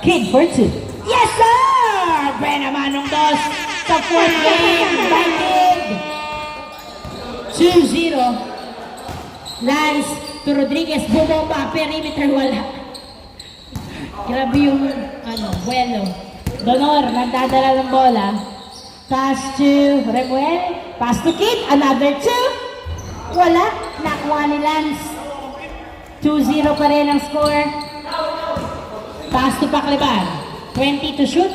Kid for 2. Yes, sir! Buena manong dos sa fourth game by Kid. 2-0. Lance to Rodriguez. Bumomba. Perimeter wala. Grabe yung buwelo. Donor, nagdadala ng bola. Pass to Remuel. Pass to Kid. Another 2. Wala. Nakuha ni Lance. 2-0 pa rin ang score. Pass to Pacleban. 20 to shoot.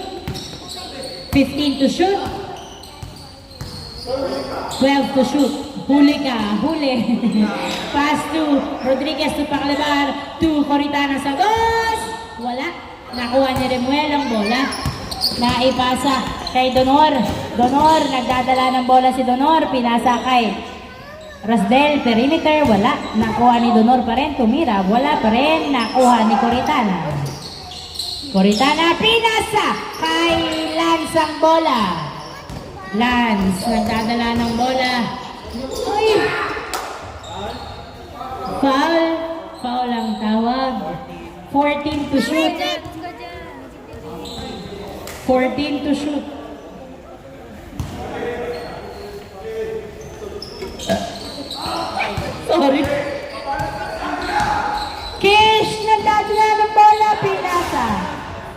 15 to shoot. 12 to shoot. Huli ka. Huli. Pass to Rodriguez to Pacleban. To Coritana sa dos. Wala. Nakuha ni Remuel ang bola. Naipasa kay Donor. Donor. Nagdadala ng bola si Donor. Pinasa kay Rasdel. Perimeter. Wala. Nakuha ni Donor pa rin. Tumira. Wala pa rin. Nakuha ni Coritana. Coritana, pinasa kay Lance ang bola. Lance, nagdadala ng bola. Uy! Foul. Foul ang tawag. 14 to shoot. 14 to shoot. Sorry. Kish, nagdadala ng bola. Pinasa.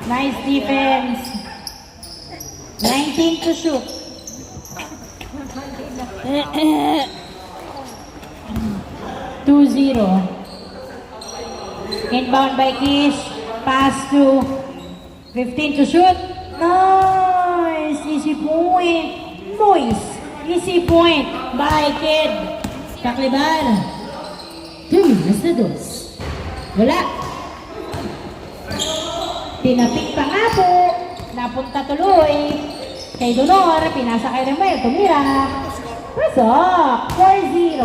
Nice defense. 19 to shoot. 2-0. Inbound by Kish. Pass to 15 to shoot. Nice. Easy point. Moist. Easy point by Kid. Pacleban. Tumilas na dos. Wala. Tinapik pa nga po. Napunta tuloy. Kay Donor. Pinasa kay Remuel. Tumira. Pasok. 4-0.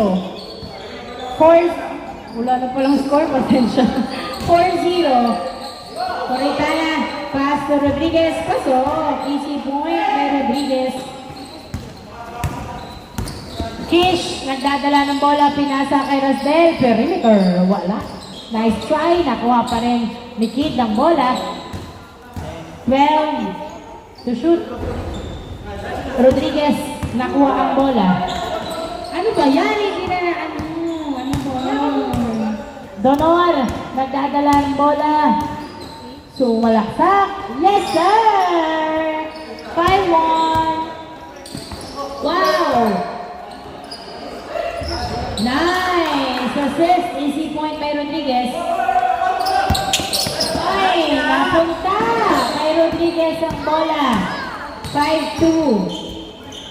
Wala na palang score. Pasensya. 4-0. Coritana. Pass to Rodriguez. Pasok. Easy point kay Rodriguez. Kish. Nagdadala ng bola. Pinasa kay Rasdel. Perimeter. Wala. Nice try. Nakuha pa rin ni Kid ng bola. 12 to shoot. Rodriguez, nakuha ang bola. Ano ba yan? Hindi na, ano ba? Donor, nagdadala ng bola. Sumalaksak. Yes, sir! 5-1. Wow! Nice! Assist, easy point by Rodriguez. Ay, napunta kay Rodriguez ang bola. 5-2.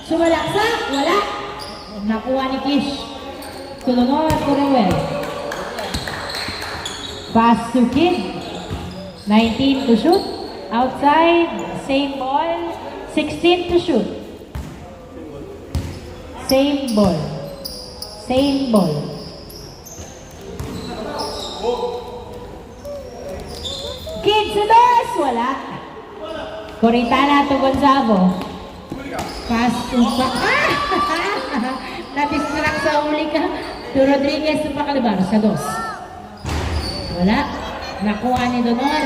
Sumalaksak, wala. Nakuha ni Kish. Tulunod, Remuel. Pass to Kid. 19 to shoot. Outside, same ball. 16 to shoot. Same ball. Same ball. Kid sa dos, wala. Coritana to Gonzago. Pass to na-distract sa uli ka. To Rodriguez to Pacleban sa dos. Wala. Nakuha ni Donor.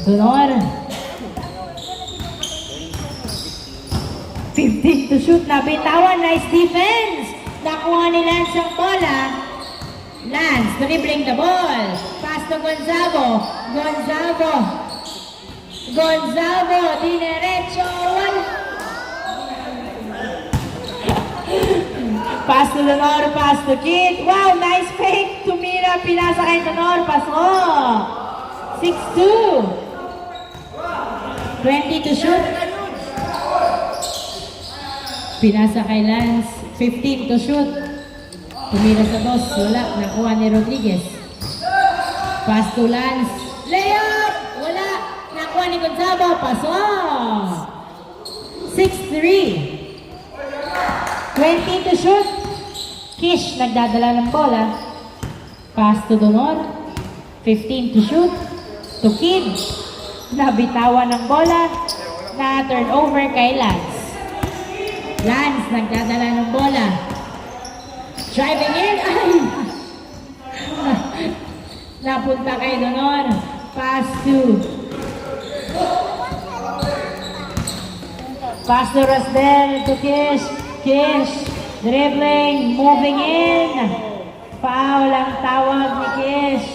Donor. 15 to shoot. Nabitawan. Nice defense. Nakuha ni Lance ang bola. Lance dribbling the ball. Pass to Gonzago. Gonzago, dinerecho. Pass to Donor, pass to Kid. Wow, nice fake. Tumira, pinasa kay Donor. Pasok. 6-2. 20 to shoot. Pinasa kay Lance. 15 to shoot. Tumira sa dos. Wala. Nakuha ni Rodriguez. Pass to Lance. Layup! Wala. Nakuha ni Gonzago. Pasok. 6-3. 20 to shoot. Kish nagdadala ng bola. Pass to Donor. 15 to shoot. To Kid. Nabitawan ng bola. Na turn over kay Lance. Lance nagdadala ng bola. Driving in. Ay! Napunta kay Donor. Pass 2. Pass to Rosdel to Kish. Kish, dribbling, moving in. Foul ang tawag ni Kish.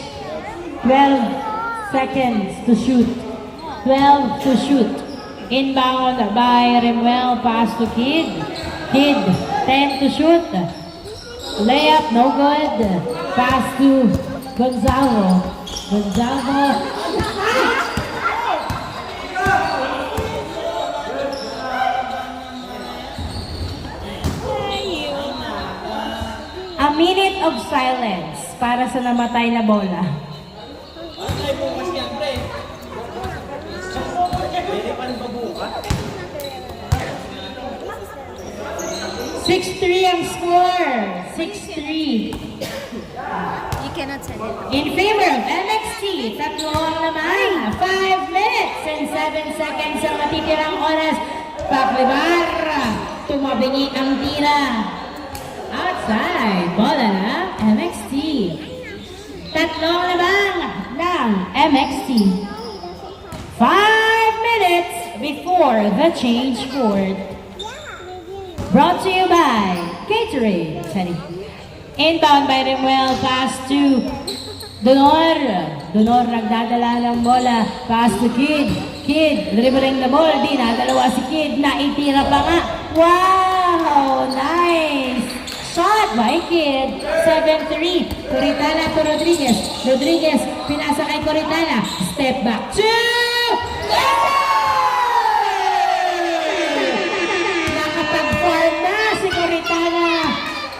12 seconds to shoot. 12 to shoot. Inbound by Remuel. Pass to Kid. Kid, 10 to shoot. Layup, no good. Pass to Gonzalo. Gonzalo. A minute of silence para sa namatay na bola. 6-3 ang score. 6-3. You cannot send it. In favor of MXT, tatlo ang naman. 5 minutes and 7 seconds ang matitirang oras. Paklibar, tumabingi ang tira. Outside, bola na MXT. Tatlo ang naman ng MXT. 5 minutes before the change court. Brought to you by Gatorade. Inbound by Remuel, pass to Donor. Donor nagdadala ng bola, pass to Kid. Kid, dribbling the ball, di nadalawa si Kid, naitira pa nga. Wow, nice shot by Kid. 7-3, Coritana to Rodriguez. Rodriguez, pinasa kay Coritana. Step back, 2! Nakapag-farm na si Coritana.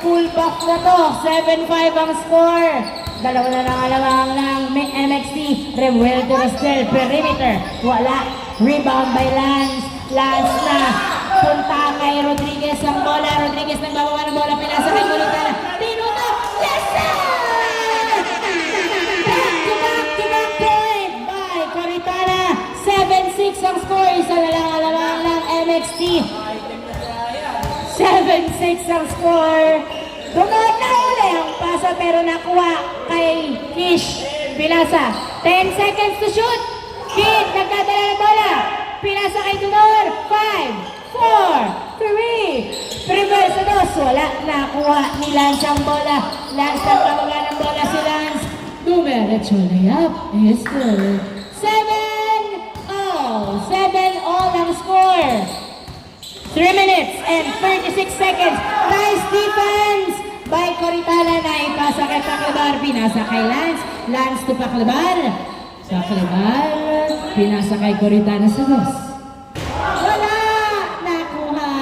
Full back na to. 7-5 ang score. Dalawa na lang alamang ng MXT. Remuel to Rosdel. Perimeter. Wala. Rebound by Lance. Lance na. Punta kay Rodriguez ang bola. Rodriguez nagbababa ng bola. Pinasa kay Coritana. Minuto. Yes, sir! Back-to-back point by Coritana. 7-6 ang score. Isa na lang alamang ng MXT. 7-6 ang score. Dumaot na uli ang pasa pero nakuha kay Kish. Pinasa. 10 seconds to shoot. Kid, nagdadala ng bola. Pinasa kay Dunor. 5, 4, 3. Reverse sa dos. Wala. Nakuha ni Lance ang bola. Lance nagpabaga ng bola si Lance. Dumiretso layup is good. 7-all. 7-all ang score. 3 minutes and 36 seconds. Nice defense by Coritana na ipasa kay Paklebar. Pinasa kay Lance. Lance to Paklebar. Paklebar. Pinasa kay Coritana sa dos. Wala! Nakuha.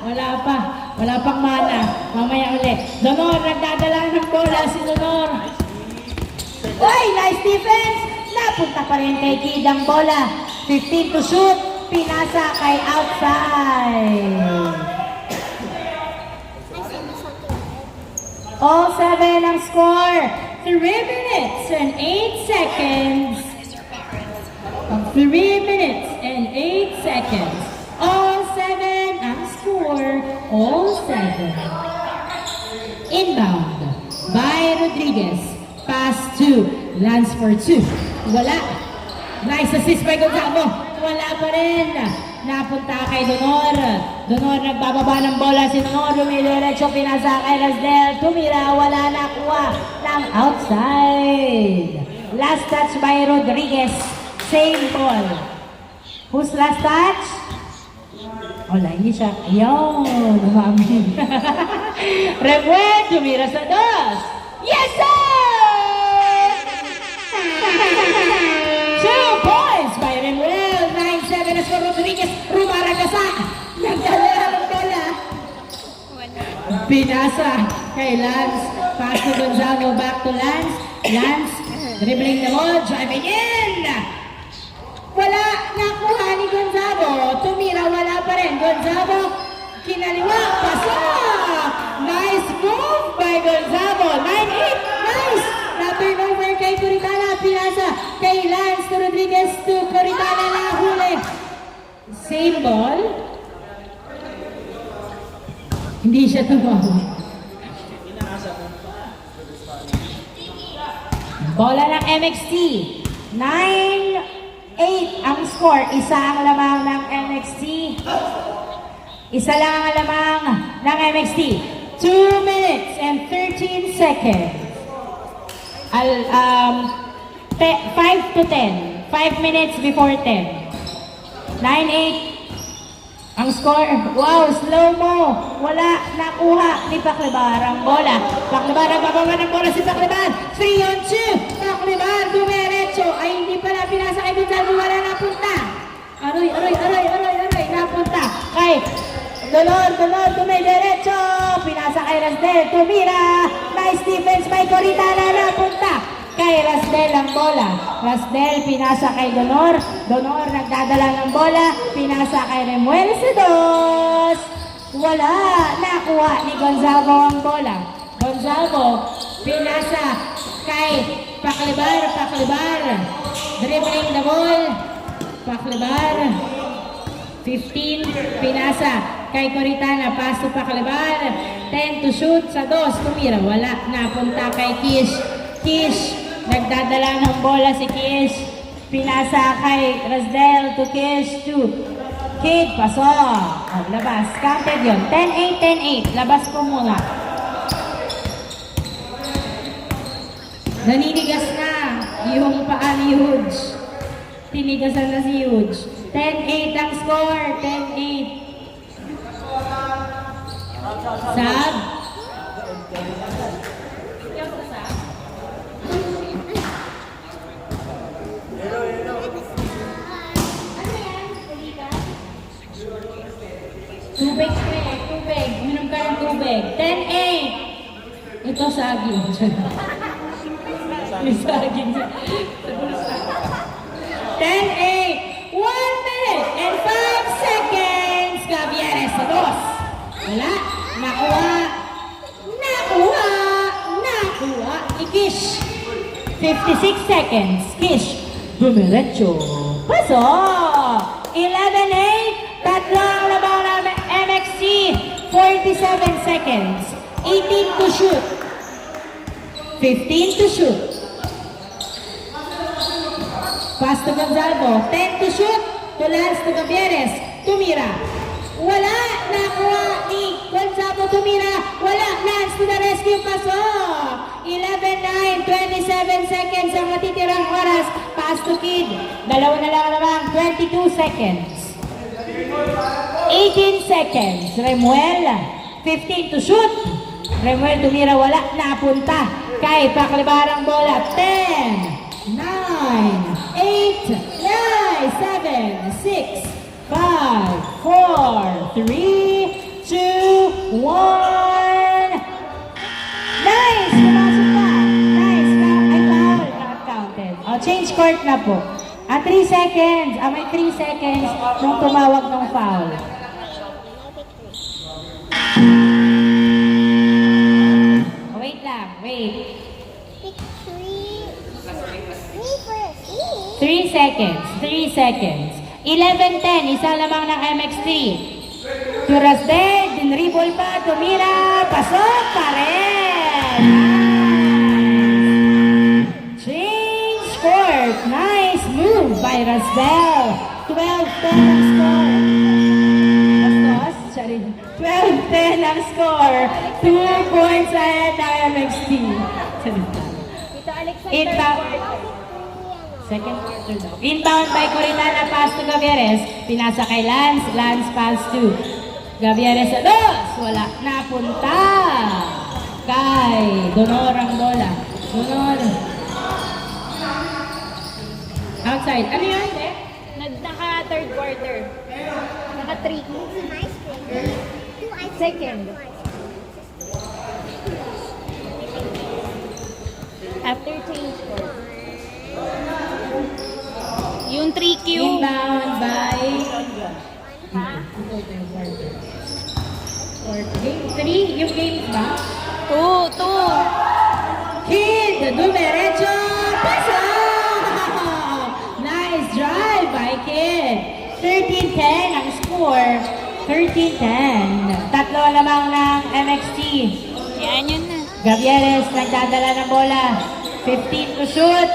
Wala pa. Wala pang mana. Mamaya ulit. Donor, nagdadala ng bola si Donor. Uy! Nice defense! Napunta pa rin kay Kid ang bola. 15 to shoot. Pinasa kay outside. All 7 ang score. 3 minutes and 8 seconds. 3 minutes and 8 seconds. All 7 ang score. All 7. Inbound by Rodriguez. Pass to Lance for 2. Wala. Nice assist by Gonzalo. Wala pa rin. Napunta kay Donor. Donor nagbababa ng bola. Si Donor lumidiretso. Pinasa kay Rosdel. Tumira. Wala nakuha ng outside. Last touch by Rodriguez. Same ball. Who's last touch? Wala, hindi siya. Ayun. Umami. Remuel. Tumira sa dos. Yes, sir! 2 points by Remuel. 9-7 as for Rodriguez. Rumaragasa. Nagdala ng bola. Pinasa kay Lance. Pass to Gonzalo. Back to Lance. Lance. Dribbling the ball. Driving in. Wala. Nakuha ni Gonzalo. Tumira. Wala pa rin. Gonzalo. Kinaliwa. Pasok. Nice move by Gonzalo. 9-8. Nice. Na-turnover kay Coritana. Pinasa kay Lance to Rodriguez to Coritana na huli. Same ball. Hindi siya tumawa. Bola ng MXT. 9 ang score. Isa ang lamang ng MXT. Isa lang ang lamang ng MXT. 2 minutes and 13 seconds. 5 to 10. 5 minutes before 10. 9-8. Ang score, wow, slow-mo. Wala nakuha ni Paclibar ang bola. Paclibar, nagbababa ng bola si Paclibar. 3-on-2. Paclibar, dumiretso. Ay, hindi pala pinasa kay Gonzalo. Wala napunta. Aroy, napunta. Kay Dolor, dumiretso. Pinasa kay Rasdel. Tumira. Nice defense by Coritana. Napunta kay Rasdel ang bola. Rasdel pinasa kay Donor. Donor nagdadala ng bola. Pinasa kay Remuel Sedos. Wala. Nakuha ni Gonzalo ang bola. Gonzalo pinasa kay Paclibar. Dribbling the ball. Paclibar. 15. Pinasa kay Coritana. Pass to Paclibar. 10 to shoot sa 2. Tumira. Wala. Napunta kay Kish. Nagdadala ng bola si Kish. Pinasa kay Rasdel to Kish to Kid. Pasok. Labas. Counted yun. 10-8. Labas ko muna. Naninigas na yung paa ni Huge. Tinigasan na si Huge. 10-8 ang score. 10-8. Sab. Tubig. Uminom ka ng tubig. 10-8. Ito saging. May saging. 10-8. 1 minute and 5 seconds. Gavieres sa 2. Wala. Nakuha. Kish. 56 seconds. Kish. Dumiretso. Pasok. 11-8. Tatlo ang labaw ng MXC. 47 seconds. 18 to shoot. 15 to shoot. Pass to Gonzalo. 10 to shoot. To Lance to Gavieres. Tumira. Wala. Nakuha ni Gonzalo. Tumira. Wala. Lance to the rescue. Pasok. 11-9. 27 seconds ang matitirang oras. Pass to Kid. Dalawa na lang naman. 22 seconds. 18 seconds. Remuel. 15 to shoot. Remuel tumira. Wala. Napunta kay Paclibar ang bola. 10, 9, 8, 9, 7, 6, 5, 4, 3, 2, 1. Nice! Pumasok pa. Nice. Ay, foul. Not counted. Change court na po. 3 seconds. May 3 seconds nung tumawag ng foul. Wait lang. Wait. 3 seconds. 3 seconds. 11-10. Isa lamang ng MX3. To Rasdel. Dinribol pa. Tumira. Pasok pa rin. Nice. Change court. Nice move by Rasdel. 12-10 ang score. 12-10 ang score. 2 points ahead ng MXT. Second quarter daw. Inbound by Coritana, pass to Gavieres. Pinasa kay Lance. Lance pass to Gavieres sa 2. Wala. Napunta kay Donor ang bola. Donor. Outside. Ano yun? Naka third quarter. Naka 3. Second. After change court. Yung 3Q. Inbound by... Game 3? Yung games ba? 2. Kid! Dumiretso! Pasok! Nice drive by Kid! 13-10 ang score. 13-10. Tatlo lamang ng MXT. Yan yun na. Gavieres nagdadala ng bola. 15 to shoot.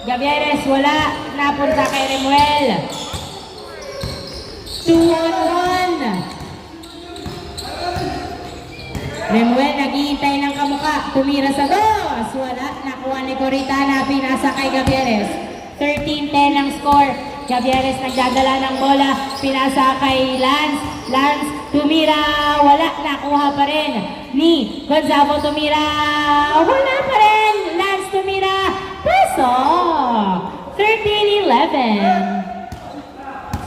Gavieres, wala. Napunta kay Remuel. 2-on-1. Remuel, naghihintay ng kamuka. Tumira sa dos. Wala. Nakuha ni Coritana. Pinasa kay Gavieres. 13-10 ang score. Gavieres nagdadala ng bola. Pinasa kay Lance. Lance, tumira. Wala. Nakuha pa rin ni Gonzalo. Tumira. Wala pa rin. Lance tumira. Paso. 13-11.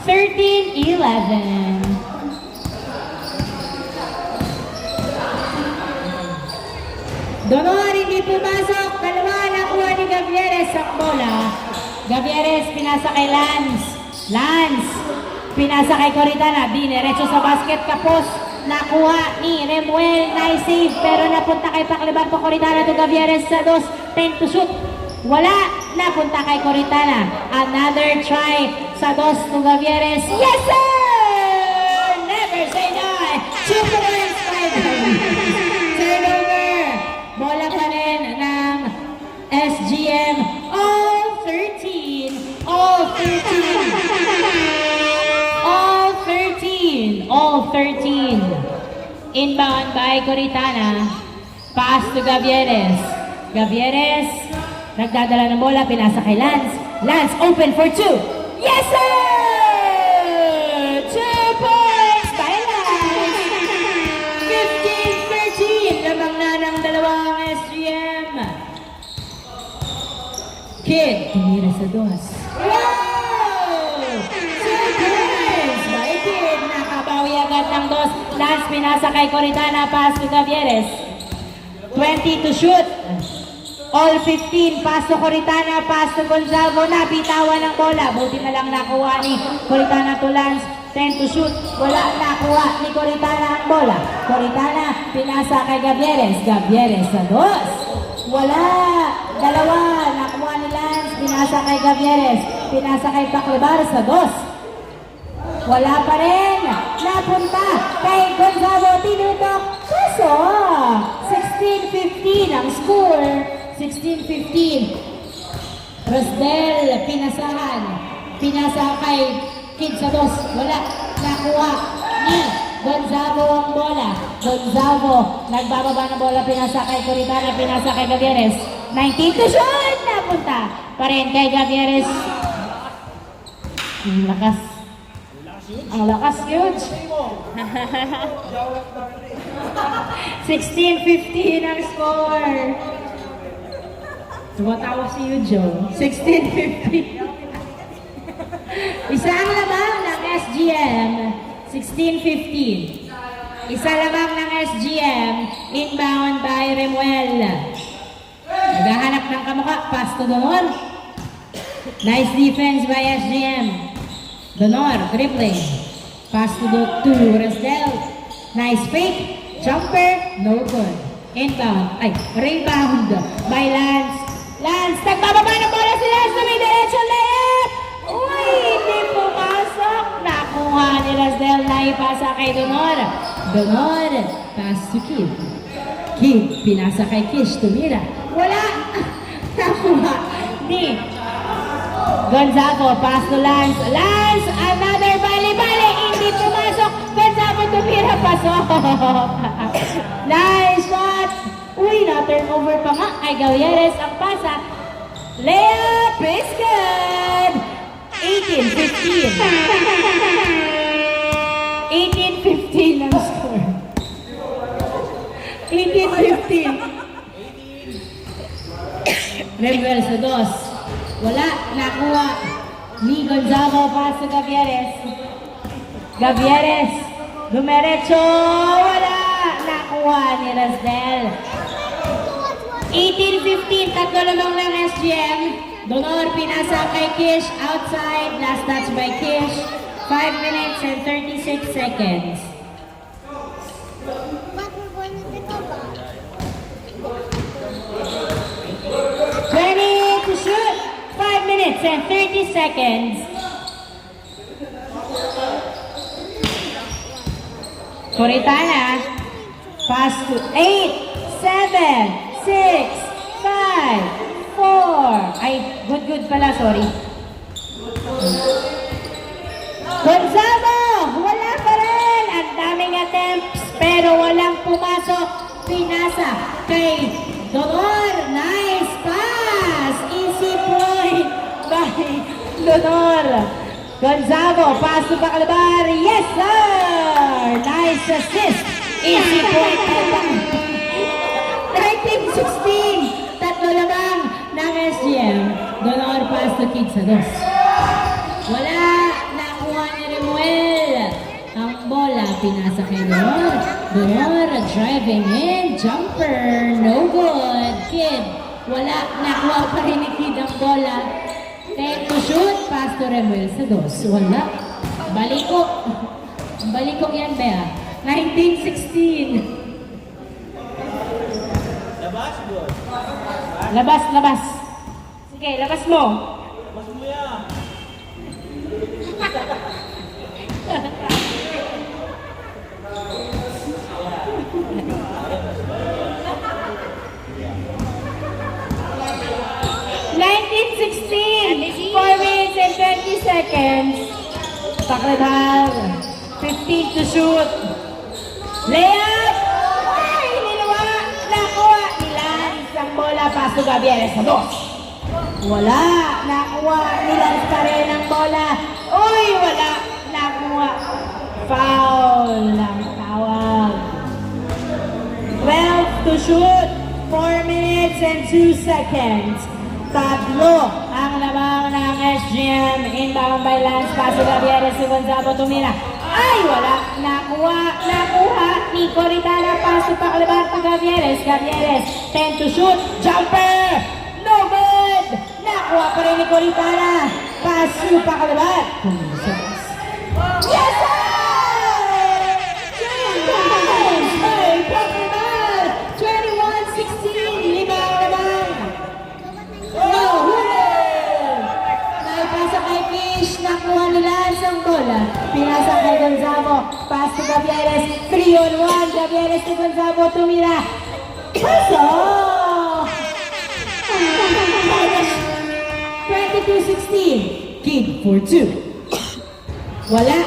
13-11. Donor, hindi pumasok. Dalawa, nakuha ni Gavieres ang bola. Gavieres, pinasa kay Lance. Lance, pinasa kay Coritana. Dinerecho sa basket, kapos. Nakuha ni Remuel. Nice save, pero napunta kay Paclibar to Coritana to Gavieres sa dos. 10 to shoot. Wala. Napunta kay Coritana. Another try sa dos to Gavieres. Yes, sir! Never say no. 2 points, 5. Turnover. Bola pa rin ng SGM. All 13. All 13. All 13. All 13. Inbound by Coritana. Pass to Gavieres. Gavieres. Nagdadala ng bola. Pinasa kay Lance. Lance open for 2. Yes, sir! 2 points by Lance. 15-13. Lamang na ng dalawang SGM. Kid, tumira sa dos. Wow! 2 points by Kid. Nakabawi agad ng dos. Lance pinasa kay Coritana. Pass to Gavieres. 20 to shoot. All 15. Pass to Coritana. Pass to Gonzalo. Nabitawan ng bola. Buti na lang nakuha ni Coritana to Lance. 10 to shoot. Wala nakuha ni Coritana ang bola. Coritana, pinasa kay Gavieres. Gavieres sa dos. Wala. Dalawa. Nakuha ni Lance. Pinasa kay Gavieres. Pinasa kay Paclibar sa dos. Wala pa rin. Napunta kay Gonzalo. Tinutok. Kaso, 16-15 ang score. 16-15. Rosdel, pinasahan. Pinasa kay Kid sa dos. Wala. Nakuha ni Gonzalo ang bola. Gonzalo, nagbababa ng bola. Pinasa kay Coritana. Pinasa kay Gavieres. 19 to shoot. Napunta pa rin kay Gavieres. Ang lakas. Ang lakas, huge. 16-15 ang score. Tumatawa si Yujo. 16-15. Isa ang lamang ng SGM. 16-15. Isa lamang ng SGM. Inbound by Remuel. Naghahanap ng kamukha. Pass to Donor. Nice defense by SGM. Donor, dribbling. Pass to Rosdel. Nice fake. Jumper, no good. Inbound. Ay, rebound by Lance. Lance, nagbababa ng bola si Lance. Tumidiretso layup. Uy, hindi pumasok. Nakuha ni Rosdel. Naipasa kay Donor. Donor, pass to Kid. Kid, pinasa kay Kish. Tumira. Wala. Nakuha ni Gonzalo, pass to Lance. Lance, another bali-bali. Hindi pumasok. Gonzalo, tumira, pasok. Nice shot. Uy, na-turnover pa nga. Ay, Gavieres ang pasa. Layup is good. 18-15. 18-15 ang score. 18-15. Remuel sa dos. Wala. Nakuha ni Gonzalo. Pass to Gavieres. Gavieres. Dumerecho. Wala. Nakuha ni Rosdel. 18-15. Tatlo lamang ng SGM. Donor pinasa kay Kish. Outside. Last touch by Kish. 5 minutes and 36 seconds. To shoot. 5 minutes and 30 seconds. Coritana. Pass to 8, 7, 6, 5, 4, Ay, good pala, sorry. Gonzalo, wala pa rin. Ang daming attempts, pero walang pumasok. Pinasa kay Donor. Nice pass. Easy point by Donor. Gonzalo, pass to Bacalabar. Yes, sir. Nice assist. Easy point by Bacalabar. 19-16. Tatlo lamang ng SGM. Donor pass to Kid sa dos. Wala. Nakuha ni Remuel. Ang bola, pinasa kay Donor. Donor, driving in. Jumper. No good. Kid. Wala. Nakuha pa rin ni Kid ang bola. 10 to shoot. Pass to Remuel sa dos. Wala. Baliko. Baliko yan, Bea. 19-16. Labas. Sige, labas mo. Mas mo yan. 19-16. 4 minutes and 20 seconds. Bacalabar. 15 to shoot. Layup! Ay, niluwa! Nakuha ni Lance ang bola. Paso Gavieres sa dos. Wala. Nakuha ni Lance pa rin ang bola. Uy, wala. Nakuha. Foul ng tawag. 12 to shoot. 4 minutes and 2 seconds. Tatlo ang lamang ng SGM. Inbound by Lance. Paso Gavieres si Gonzalo tumira. Ay, wala. Nakuha ni Coritana. Paso Bacalabar to Gavieres. Gavieres, 10 to shoot. Jumper! No good! Nakuha pa rin ni Coritana. Paso Bacalabar. Yes, sir! Hey, Bacalabar! 21-16. Lima ang lamang. No, huli! Naipasa kay Fish, nakuha ni Lance ang bola. Pinasa kay Gonzalo, pass to Gavieres, 3-on-1, Gavieres to Gonzalo, tumira. Paso! 22-16, Kid for 2. Wala,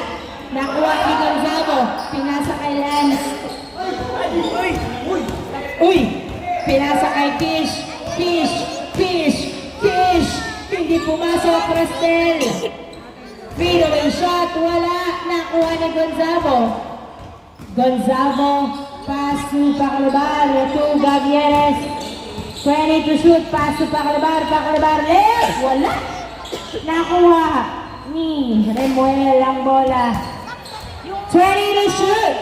nakuha ni Gonzalo, pinasa kay Lance. Uy! Pinasa kay Fish, hindi pumasok, Cristel. Fadeaway shot, wala. Nakuha ni Gonzalo. Gonzalo, pass to Bacalabar, to Gavieres. 20 to shoot, pass to Bacalabar, layup, wala. Nakuha ni Remuel ang bola. 20 to shoot.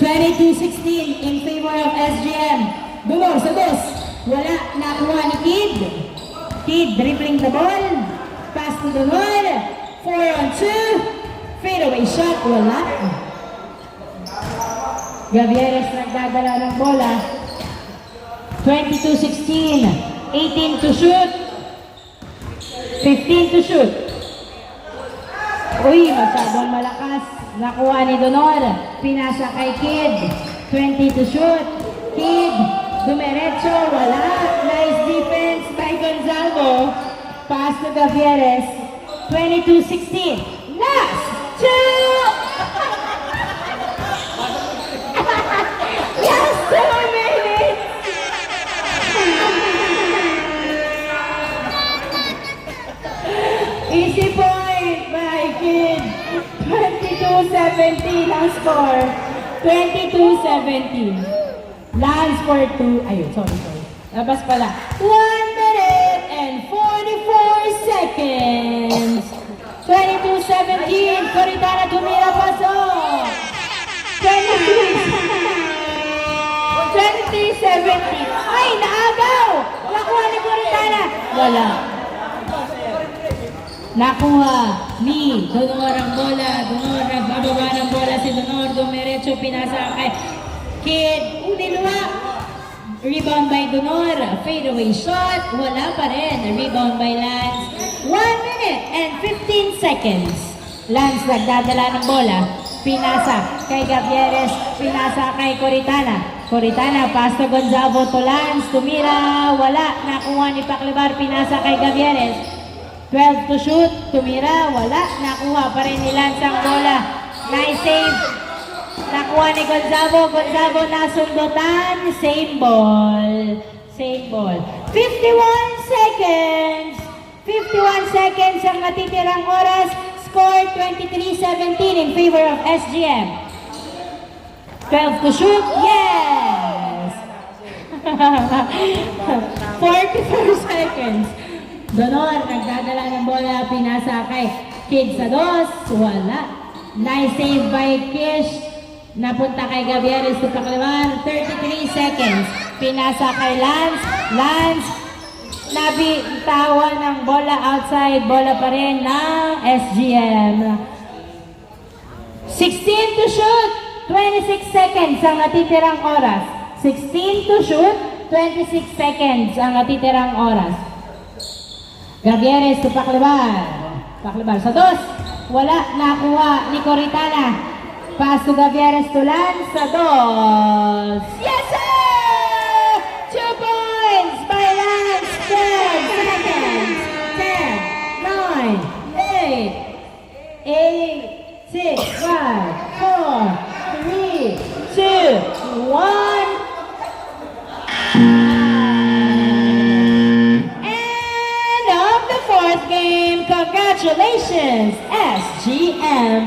22-16 in favor of SGM. Dumor sa dos. Wala. Nakuha ni Kid. Kid dribbling the ball. Pass to Dumor. 4-on-2. Fadeaway shot. Wala. Gavieres nagdadala ng bola. 22-16. 18 to shoot. 15 to shoot. Uy, masyadong malakas. Nakuha ni Donor. Pinasa kay Kid. 20 to shoot. Kid. Dumiretso. Wala. Nice defense by Gonzalo. Pass to Gavieres. 22-16. Last 2! Last 2 minutes! Easy point by Kid. 22-17 ang score. 22-17. Lance for 2. Ayun, sorry. Labas pala. 1 minute and 44 seconds. 22-17. Coritana tumira pasok. 20-17. Ay, naagaw! Nakuha ni Coritana. Wala. Nakuha ni Donor ang bola. Donor, nagbababa ng bola si Donor. Dumiretso, pinasa kay Kid. Uniluwa. Rebound by Donor. Fadeaway shot. Wala pa rin. Rebound by Lance. 1 minute and 15 seconds. Lance nagdadala ng bola. Pinasa kay Gavieres. Pinasa kay Coritana. Coritana, pass to Gonzalo to Lance, tumira, wala. Nakuha ni Paclebar, pinasa kay Gavieres. 12 to shoot, tumira, wala. Nakuha pa rin ni Lance ang bola. Nice save. Nakuha ni Gonzalo, Gonzalo nasundutan, same ball. Same ball. 51 seconds. 51 seconds ang natitirang oras. Score 23-17 in favor of SGM. 12 to shoot, yes! 44 seconds. Donor, nagdadala ng bola, pinasa kay Kid sa dos, wala. Nice save by Kish. Napunta kay Gavieres to Paclebar, 33 seconds. Pinasa kay Lance, Lance, nabitawan ng bola outside, bola pa rin ng SGM. 16 to shoot, 26 seconds ang natitirang oras. 16 to shoot, 26 seconds ang natitirang oras. Gavieres to Paclebar. Paclebar sa dos. Wala, nakuha ni Coritana. Pass to Gavieres to Lance sa dos. Yes, sir! 2 points by Lance. 10 seconds. 10, 9, 8, 6, 5, 4, 3, 2, 1. End of the fourth game. Congratulations, SGM.